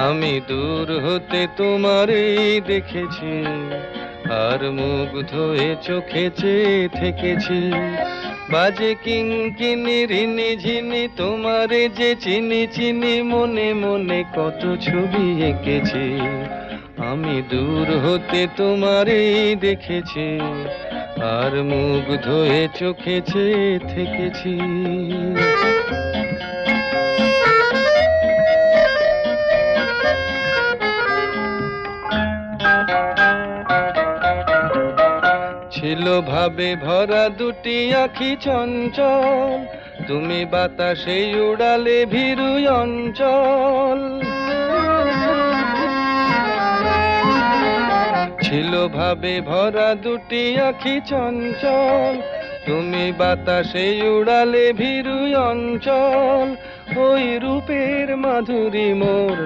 আমি দূর হতে তোমারই দেখেছি, আর মুগ্ধ হয়ে চোখে চেয়ে থেকেছি। বাজে কিঙ্কিনি রিনি ঝিনি তোমারে যে চিনি চিনি, মনে মনে কত ছবি এঁকেছি। আমি দূর হতে তোমারই দেখেছি, আর মুগ্ধ হয়ে চোখে চেয়ে থেকেছি। ছিল ভাবে ভরা দুটি আঁখি চঞ্চল, তুমি বাতাসে উড়ালে ভীরু অঞ্চল। ছিল ভাবে ভরা দুটি আঁখি চঞ্চল, তুমি বাতাসে উড়ালে ভীরু অঞ্চল। ওই রূপের মাধুরী মোর